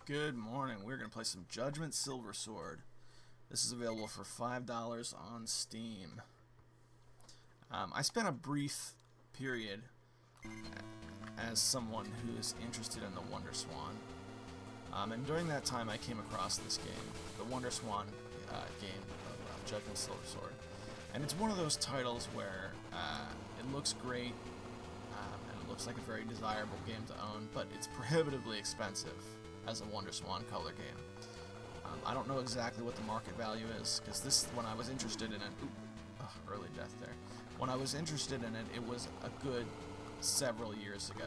Good morning. We're going to play some Judgement Silversword. This is available for $5 on Steam. I spent a brief period as someone who is interested in the Wonderswan. And during that time I came across this game, the Wonderswan game of Judgement Silversword. And it's one of those titles where it looks great, and it looks like a very desirable game to own, but it's prohibitively expensive as a Wonderswan color game. I don't know exactly what the market value is, because when I was interested in it, early death there. When I was interested in it, it was a good several years ago.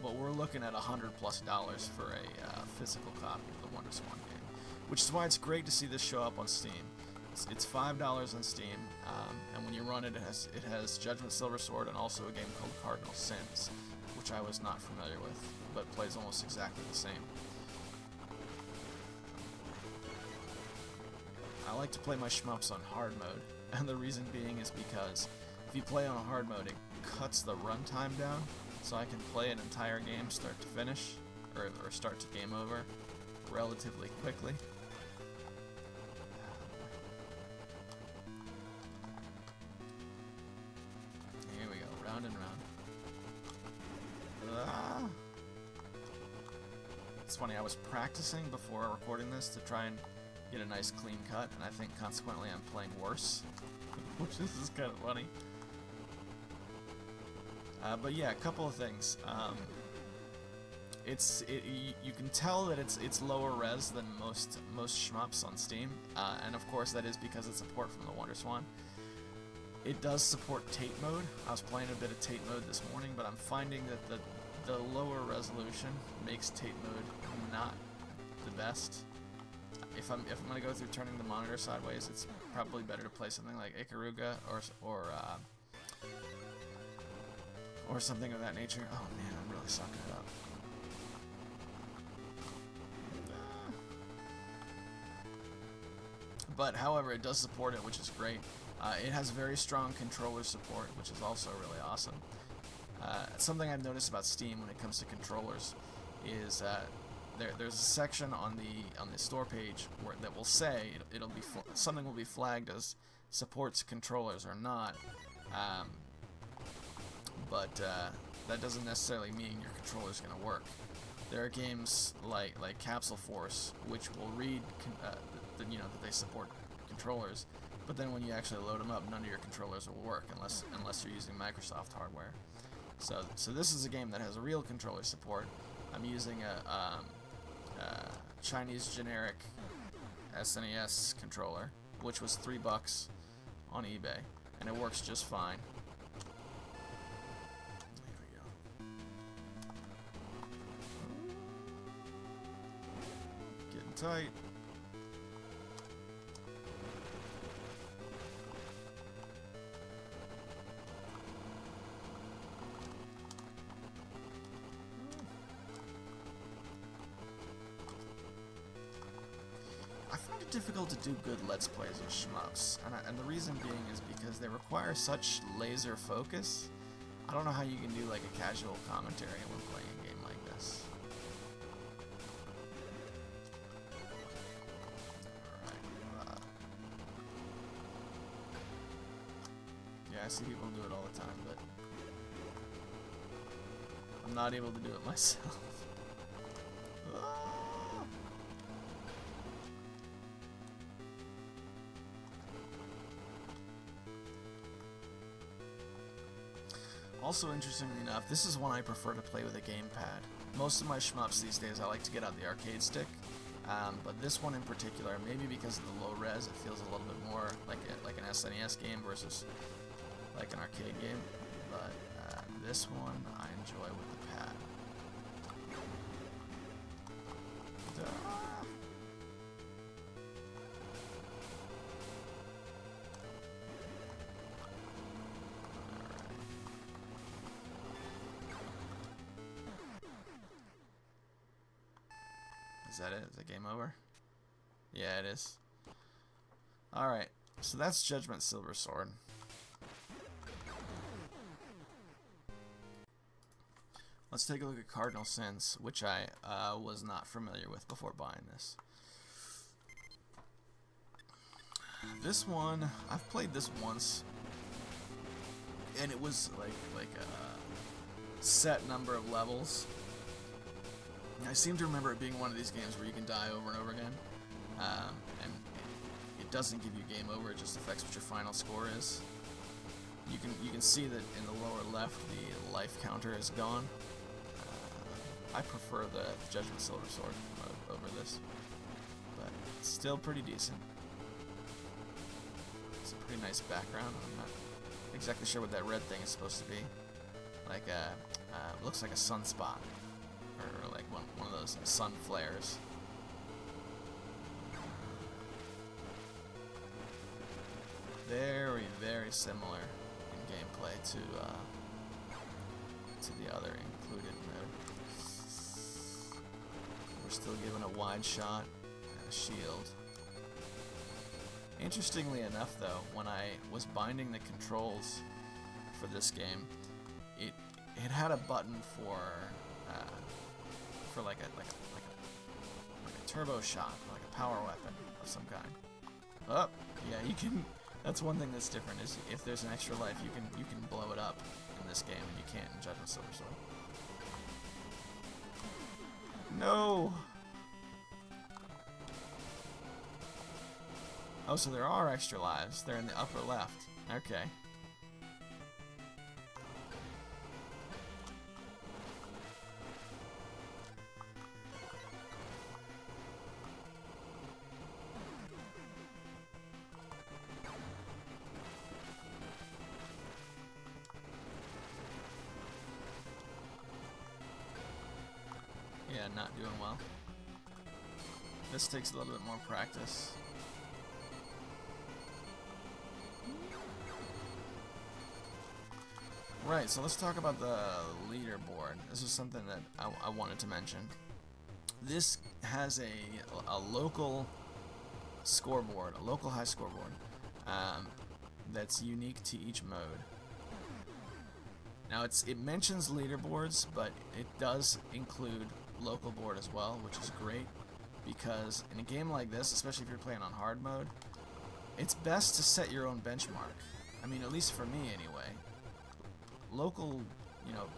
But we're looking at $100+ for a physical copy of the Wonderswan game, which is why it's great to see this show up on Steam. It's $5 on Steam, and when you run it, it has Judgement Silversword and also a game called Cardinal Sins, which I was not familiar with, but plays almost exactly the same. I like to play my shmups on hard mode, and the reason being is because if you play on hard mode, it cuts the runtime down, so I can play an entire game start to finish, or start to game over, relatively quickly. Here we go, round and round. It's funny, I was practicing before recording this to try and get a nice clean cut, and I think consequently I'm playing worse, which is kind of funny. But yeah, a couple of things. You can tell that it's lower res than most shmups on Steam, and of course that is because it's a port from the Wonderswan. It does support tape mode. I was playing a bit of tape mode this morning, but I'm finding that the lower resolution makes tape mode not the best. If I'm gonna go through turning the monitor sideways, it's probably better to play something like Ikaruga or something of that nature. Oh man, I'm really sucking it up. But however, it does support it, which is great. It has very strong controller support, which is also really awesome. Something I've noticed about Steam when it comes to controllers is there's a section on the store page that will say something will be flagged as supports controllers or not, but that doesn't necessarily mean your controller's going to work. There are games like Capsule Force which will read that they support controllers, but then when you actually load them up, none of your controllers will work unless you're using Microsoft hardware. So this is a game that has a real controller support. I'm using a Chinese generic SNES controller, which was $3 on eBay, and it works just fine. There we go. Getting tight. I find it difficult to do good Let's Plays of shmups, and the reason being is because they require such laser focus. I don't know how you can do like a casual commentary when playing a game like this. Alright. Yeah, I see people do it all the time, but I'm not able to do it myself. Also, interestingly enough, this is one I prefer to play with a gamepad. Most of my shmups these days I like to get out the arcade stick, but this one in particular, maybe because of the low res, it feels a little bit more like an SNES game versus like an arcade game, but this one I enjoy with the pad. Is that it? Is it game over? Yeah, it is. Alright, so that's Judgement Silversword. Let's take a look at Cardinal Sins, which I was not familiar with before buying this. This one, I've played this once, and it was like a set number of levels. I seem to remember it being one of these games where you can die over and over again, and it doesn't give you game over. It just affects what your final score is. You can see that in the lower left the life counter is gone. I prefer the Judgement Silversword over this, but it's still pretty decent. It's a pretty nice background. I'm not exactly sure what that red thing is supposed to be. Like looks like a sunspot, or like one of those sun flares. Very, very similar in gameplay to the other included mode. We're still given a wide shot and a shield. Interestingly enough, though, when I was binding the controls for this game, it had a button for like a turbo shot, like a power weapon of some kind. Oh, yeah, you can. That's one thing that's different, is if there's an extra life, you can blow it up in this game, and you can't in Judgement Silversword. No. Oh, so there are extra lives. They're in the upper left. Okay. Yeah, not doing well. This takes a little bit more practice. Right, so let's talk about the leaderboard. This is something that I wanted to mention. This has a local scoreboard, a local high scoreboard, that's unique to each mode. Now it mentions leaderboards, but it does include local board as well, which is great, because in a game like this, especially if you're playing on hard mode, it's best to set your own benchmark. I mean, at least for me anyway. Local,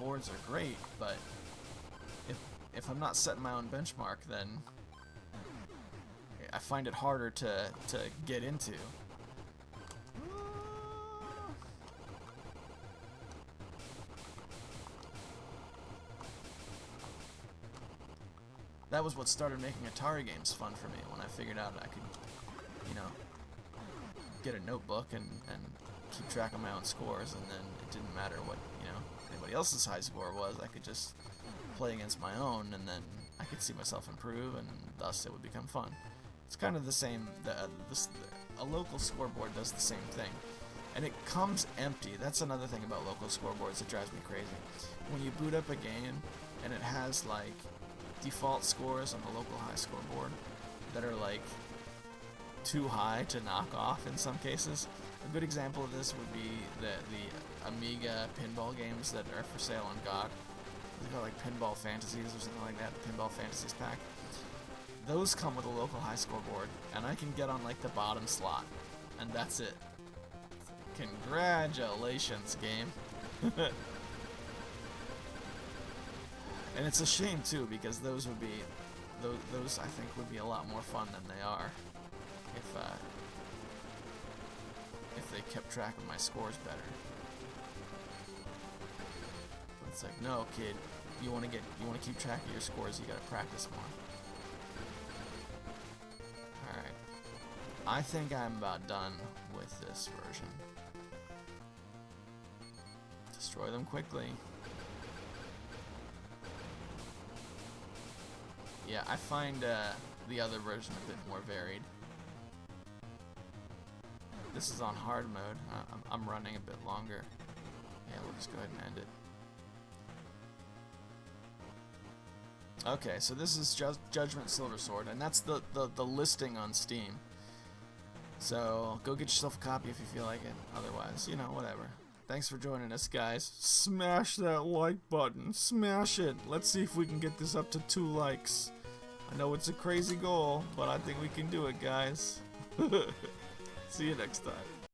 boards are great, but if I'm not setting my own benchmark, then I find it harder to get into. That was what started making Atari games fun for me, when I figured out I could, get a notebook and keep track of my own scores, and then it didn't matter what, anybody else's high score was. I could just play against my own, and then I could see myself improve, and thus it would become fun. It's kind of the same, a local scoreboard does the same thing. And it comes empty. That's another thing about local scoreboards that drives me crazy. When you boot up a game, and it has, like, default scores on the local high scoreboard that are like too high to knock off in some cases. A good example of this would be the Amiga pinball games that are for sale on GOG. They're called like Pinball Fantasies or something like that, the Pinball Fantasies pack. Those come with a local high scoreboard, and I can get on like the bottom slot, and that's it. Congratulations, game. And it's a shame too, because those would be, those I think would be a lot more fun than they are, if they kept track of my scores better. But it's like, no, kid, you want to keep track of your scores, you got to practice more. All right, I think I'm about done with this version. Destroy them quickly. Yeah, I find the other version a bit more varied. This is on hard mode. I'm running a bit longer. Yeah, we'll just go ahead and end it. Okay, so this is Judgement Silversword, and that's the listing on Steam. So go get yourself a copy if you feel like it. Otherwise, whatever. Thanks for joining us, guys. Smash that like button. Smash it. Let's see if we can get this up to 2 likes. I know it's a crazy goal, but I think we can do it, guys. See you next time.